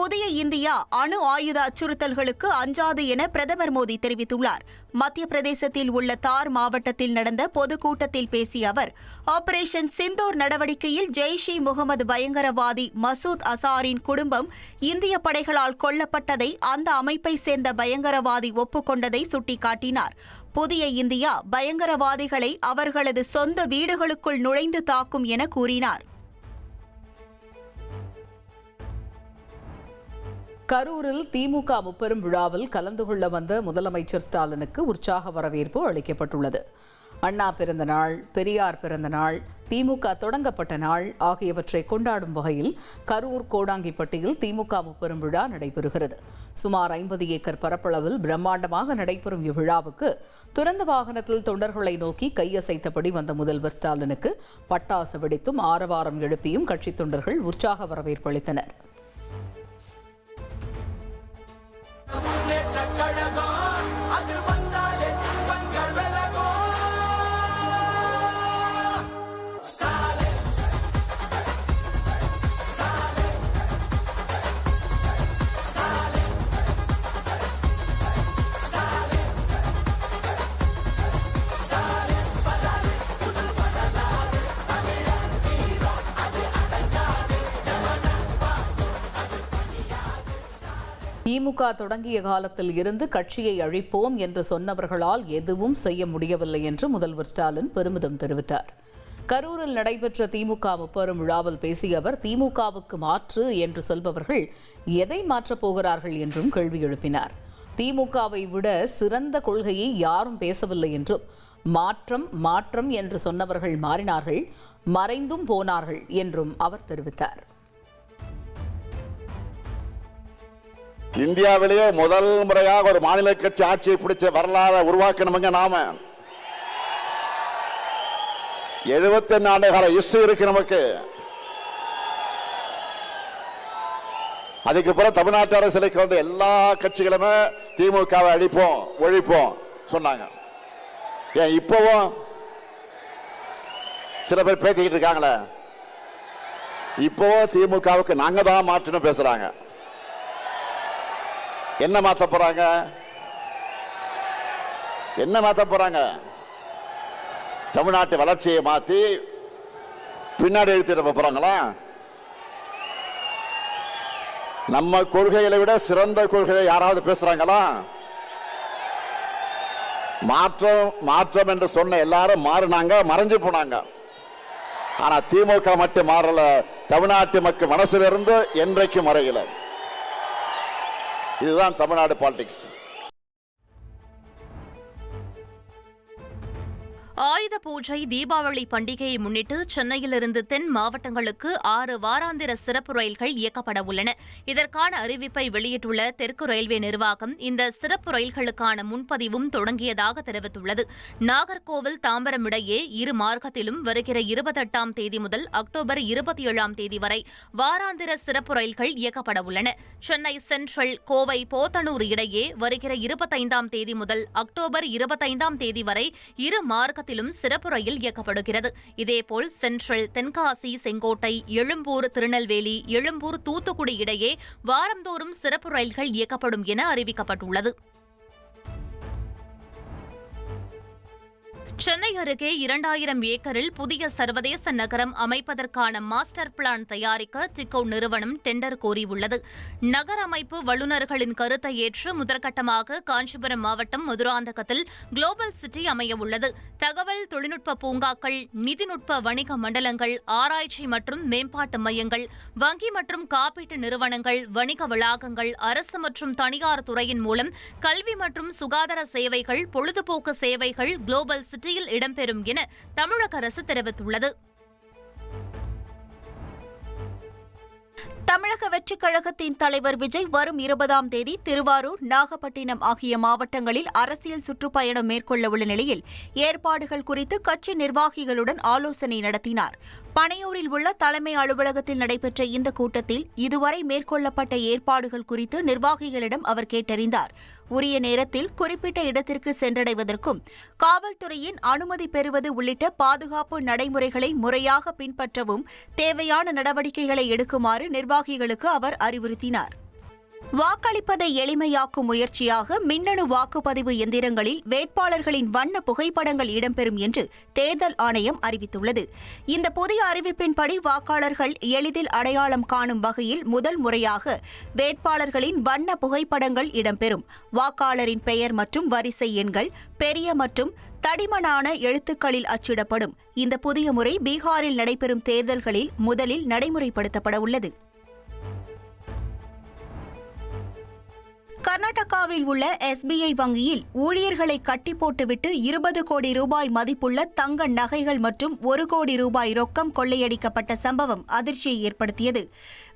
புதிய இந்தியா அணு ஆயுத அச்சுறுத்தல்களுக்கு அஞ்சாது என பிரதமர் மோடி தெரிவித்துள்ளார். மத்திய பிரதேசத்தில் உள்ள தார் மாவட்டத்தில் நடந்த பொதுக்கூட்டத்தில் பேசிய அவர், ஆபரேஷன் சிந்தூர் நடவடிக்கையில் ஜெய்ஷ்-இ முகமது பயங்கரவாதி மசூத் அசாரின் குடும்பம் இந்திய படைகளால் கொல்லப்பட்டதை அந்த அமைப்பை சேர்ந்த பயங்கரவாதி ஒப்புக்கொண்டதை சுட்டிக்காட்டினார். புதிய இந்தியா பயங்கரவாதிகளை அவர்களது சொந்த வீடுகளுக்குள் நுழைந்து தாக்கும் என கூறினார். கரூரில் திமுக முப்பெரும் விழாவில் கலந்து கொள்ள வந்த முதலமைச்சர் ஸ்டாலினுக்கு உற்சாக வரவேற்பு அளிக்கப்பட்டுள்ளது. அண்ணா பிறந்த நாள், பெரியார் பிறந்த நாள், திமுக தொடங்கப்பட்ட நாள் ஆகியவற்றை கொண்டாடும் வகையில் கரூர் கோடாங்கிப்பட்டியில் திமுக முப்பெரும் விழா நடைபெறுகிறது. சுமார் 50 ஏக்கர் பரப்பளவில் பிரம்மாண்டமாக நடைபெறும் இவ்விழாவுக்கு துறந்த வாகனத்தில் தொண்டர்களை நோக்கி கையசைத்தபடி வந்த முதல்வர் ஸ்டாலினுக்கு பட்டாசு வெடித்தும் ஆரவாரம் எழுப்பியும் கட்சித் தொண்டர்கள் உற்சாக வரவேற்பு அளித்தனர். திமுக தொடங்கிய காலத்தில் இருந்து கட்சியை அழிப்போம் என்று சொன்னவர்களால் எதுவும் செய்ய முடியவில்லை என்று முதல்வர் ஸ்டாலின் பெருமிதம் தெரிவித்தார். கரூரில் நடைபெற்ற திமுக முப்பெரும் விழாவில் பேசிய அவர், திமுகவுக்கு மாற்று என்று சொல்பவர்கள் எதை மாற்றப் போகிறார்கள் என்றும் கேள்வி எழுப்பினார். திமுகவை விட சிறந்த கொள்கையை யாரும் பேசவில்லை என்றும், மாற்றம் மாற்றம் என்று சொன்னவர்கள் மாறினார்கள், மறைந்தும் போனார்கள் என்றும் அவர் தெரிவித்தார். இந்தியாவிலேயே முதல் முறையாக ஒரு மாநில கட்சி ஆட்சியை பிடிச்ச வரலாறு உருவாக்கணுங்க. நாம 71 ஆண்டு கால ஹிஸ்டரி இருக்கு நமக்கு. அதுக்கு பிறகு தமிழ்நாட்டு அரசியலுக்கு வந்து எல்லா கட்சிகளுமே திமுகவை அழிப்போம் ஒழிப்போம் சொன்னாங்க. ஏன் இப்பவும் சில பேர் பேசிக்கிட்டு இருக்காங்களே, இப்பவும் திமுகவுக்கு நாங்க தான் மாற்றணும் பேசுறாங்க. என்ன மாத்த போறாங்க? என்ன மாத்த போறாங்க? தமிழ்நாட்டு வளர்ச்சியை மாத்தி பின்னாடி எழுத்திட போறாங்களா? நம்ம கொள்கைகளை விட சிறந்த கொள்கையை யாராவது பேசுறாங்களா? மாற்றம் மாற்றம் என்று சொன்ன எல்லாரும் மாறினாங்க, மறைஞ்சு போனாங்க. ஆனா திமுக மட்டும் மாறல, தமிழ்நாட்டு மக்கள் மனசிலிருந்து என்றைக்கும் மறையல. இதுதான் தமிழ்நாடு பாலிடிக்ஸ். ஆயுத பூஜை, தீபாவளி பண்டிகையை முன்னிட்டு சென்னையிலிருந்து தென் மாவட்டங்களுக்கு 6 வாராந்திர சிறப்பு ரயில்கள் இயக்கப்பட உள்ளன. இதற்கான அறிவிப்பை வெளியிட்டுள்ள தெற்கு ரயில்வே நிர்வாகம் இந்த சிறப்பு ரயில்களுக்கான முன்பதிவும் தொடங்கியதாக தெரிவித்துள்ளது. நாகர்கோவில் தாம்பரம் இடையே இரு மார்க்கத்திலும் வருகிற 28ஆம் தேதி முதல் அக்டோபர் 27ஆம் தேதி வரை வாராந்திர சிறப்பு ரயில்கள் இயக்கப்பட உள்ளன. சென்னை சென்ட்ரல், கோவை போத்தனூர் இடையே வருகிற 25ஆம் தேதி முதல் அக்டோபர் 25ஆம் தேதி வரை இரு மார்க்கத்தில் சிறப்பு ரயில் இயக்கப்படுகிறது. இதேபோல் சென்ட்ரல், தென்காசி, செங்கோட்டை, எழும்பூர், திருநெல்வேலி, எழும்பூர், தூத்துக்குடி இடையே வாரந்தோறும் சிறப்பு ரயில்கள் இயக்கப்படும் என அறிவிக்கப்பட்டுள்ளது. சென்னை அருகே 2000 ஏக்கரில் புதிய சர்வதேச நகரம் அமைப்பதற்கான மாஸ்டர் பிளான் தயாரிக்க டிக்கோ நிறுவனம் டெண்டர் கோரியுள்ளது. நகர அமைப்பு வல்லுநர்களின் கருத்தை ஏற்று முதற்கட்டமாக காஞ்சிபுரம் மாவட்டம் மதுராந்தகத்தில் குளோபல் சிட்டி அமையவுள்ளது. தகவல் தொழில்நுட்ப பூங்காக்கள், நிதிநுட்ப வணிக மண்டலங்கள், ஆராய்ச்சி மற்றும் மேம்பாட்டு மையங்கள், வங்கி மற்றும் காப்பீட்டு நிறுவனங்கள், வணிக வளாகங்கள், அரசு மற்றும் தனியார் துறையின் மூலம் கல்வி மற்றும் சுகாதார சேவைகள், பொழுதுபோக்கு சேவைகள் குளோபல் சிட்டி இடம்பெறும் என தமிழக அரசு தெரிவித்துள்ளது. தமிழக வெற்றிக் கழகத்தின் தலைவர் விஜய் வரும் 20ஆம் தேதி திருவாரூர், நாகப்பட்டினம் ஆகிய மாவட்டங்களில் அரசியல் சுற்றுப்பயணம் மேற்கொள்ள உள்ள நிலையில் ஏற்பாடுகள் குறித்து கட்சி நிர்வாகிகளுடன் ஆலோசனை நடத்தினார். பனையூரில் உள்ள தலைமை அலுவலகத்தில் நடைபெற்ற இந்த கூட்டத்தில் இதுவரை மேற்கொள்ளப்பட்ட ஏற்பாடுகள் குறித்து நிர்வாகிகளிடம் அவர் கேட்டறிந்தார். உரிய நேரத்தில் குறிப்பிட்ட இடத்திற்கு சென்றடைவதற்கும், காவல்துறையின் அனுமதி பெறுவது உள்ளிட்ட பாதுகாப்பு நடைமுறைகளை முறையாக பின்பற்றவும் தேவையான நடவடிக்கைகளை எடுக்குமாறு நிர்வாகிகளுக்கு அவர் அறிவுறுத்தினார். வாக்களிப்பதை எளிமையாக்கும் முயற்சியாக மின்னணு வாக்குப்பதிவு எந்திரங்களில் வேட்பாளர்களின் வண்ண புகைப்படங்கள் இடம்பெறும் என்று தேர்தல் ஆணையம் அறிவித்துள்ளது. இந்த புதிய அறிவிப்பின்படி வாக்காளர்கள் எளிதில் அடையாளம் காணும் வகையில் முதல் முறையாக வேட்பாளர்களின் வண்ண புகைப்படங்கள் இடம்பெறும். வாக்காளரின் பெயர் மற்றும் வரிசை எண்கள் பெரிய மற்றும் தடிமனான எழுத்துக்களில் அச்சிடப்படும். இந்த புதிய முறை பீகாரில் நடைபெறும் தேர்தல்களில் முதலில் நடைமுறைப்படுத்தப்பட உள்ளது. கர்நாடகாவில் உள்ள SBI வங்கியில் ஊழியர்களை கட்டி போட்டுவிட்டு 20 கோடி ரூபாய் மதிப்புள்ள தங்க நகைகள் மற்றும் 1 கோடி ரூபாய் ரொக்கம் கொள்ளையடிக்கப்பட்ட சம்பவம் அதிர்ச்சியை ஏற்படுத்தியது.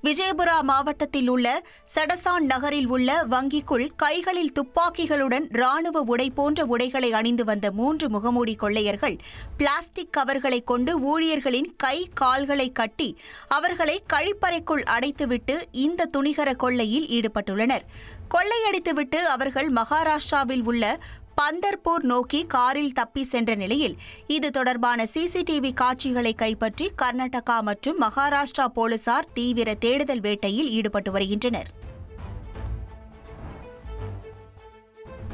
விஜயபுரா மாவட்டத்தில் உள்ள சடசான் நகரில் உள்ள வங்கிக்குள் கைகளில் துப்பாக்கிகளுடன் ராணுவ உடை போன்ற உடைகளை அணிந்து வந்த 3 முகமூடி கொள்ளையர்கள் பிளாஸ்டிக் கவர்களை கொண்டு ஊழியர்களின் கை கால்களை கட்டி அவர்களை கழிப்பறைக்குள் அடைத்துவிட்டு இந்த துணிகர கொள்ளையில் ஈடுபட்டுள்ளனர். கொள்ளையடித்துவிட்டு அவர்கள் மகாராஷ்டிராவில் உள்ள பந்தர்பூர் நோக்கி காரில் தப்பி சென்ற நிலையில் இது தொடர்பான CCTV காட்சிகளை கைப்பற்றி கர்நாடகா மற்றும் மகாராஷ்டிரா போலீசார் தீவிர தேடுதல் வேட்டையில் ஈடுபட்டு வருகின்றனர்.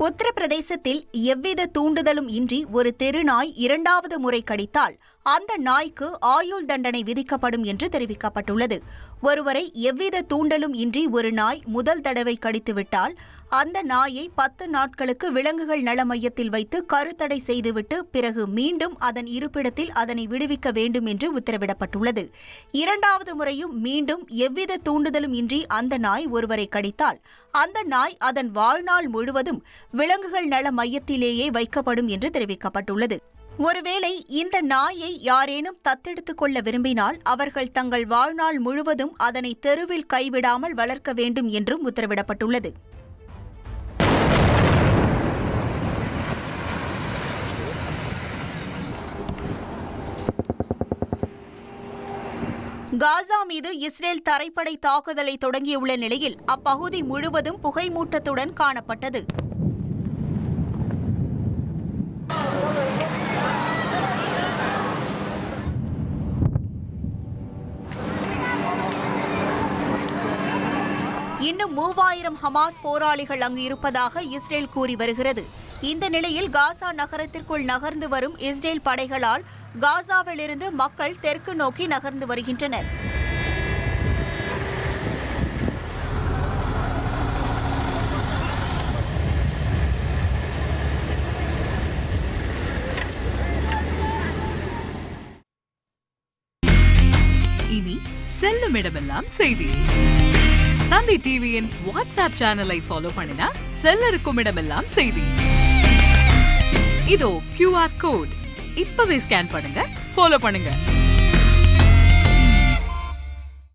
உத்தரப்பிரதேசத்தில் எவ்வித தூண்டுதலும் இன்றி ஒரு தெருநாய் 2வது முறை கடித்தால் அந்த நாய்க்கு ஆயுள் தண்டனை விதிக்கப்படும் என்று தெரிவிக்கப்பட்டுள்ளது. ஒருவரை எவ்வித தூண்டலும் இன்றி ஒரு நாய் முதல் தடவை கடித்துவிட்டால் அந்த நாயை 10 நாட்களுக்கு விலங்குகள் நல மையத்தில் வைத்து கருத்தடை செய்துவிட்டு பிறகு மீண்டும் அதன் இருப்பிடத்தில் அதனை விடுவிக்க வேண்டும் என்று உத்தரவிடப்பட்டுள்ளது. 2வது முறையும் மீண்டும் எவ்வித தூண்டுதலும் இன்றி அந்த நாய் ஒருவரை கடித்தால் அந்த நாய் அதன் வாழ்நாள் முழுவதும் விலங்குகள் நல மையத்திலேயே வைக்கப்படும் என்று தெரிவிக்கப்பட்டுள்ளது. ஒருவேளை இந்த நாயை யாரேனும் தத்தெடுத்துக் கொள்ள விரும்பினால் அவர்கள் தங்கள் வாழ்நாள் முழுவதும் அதனை தெருவில் கைவிடாமல் வளர்க்க வேண்டும் என்றும் உத்தரவிடப்பட்டுள்ளது. காசா மீது இஸ்ரேல் தரைப்படை தாக்குதலை தொடங்கியுள்ள நிலையில் அப்பகுதி முழுவதும் புகைமூட்டத்துடன் காணப்பட்டது. இன்னும் 3000 ஹமாஸ் போராளிகள் அங்கு இருப்பதாக இஸ்ரேல் கூறி வருகிறது. இந்த நிலையில் காசா நகரத்திற்குள் நகர்ந்து வரும் இஸ்ரேல் படைகளால் காசாவிலிருந்து மக்கள் தெற்கு நோக்கி நகர்ந்து வருகின்றனர். இனி செல்லும் இடமெல்லாம் செய்தி. தந்தி டிவியின் வாட்ஸ்அப் சேனலை ஃபாலோ பண்ணினா செல்ல இருக்கும் இடமெல்லாம் செய்தி. இதோ QR கோட் இப்பவே ஸ்கேன் பண்ணுங்க, ஃபாலோ பண்ணுங்க.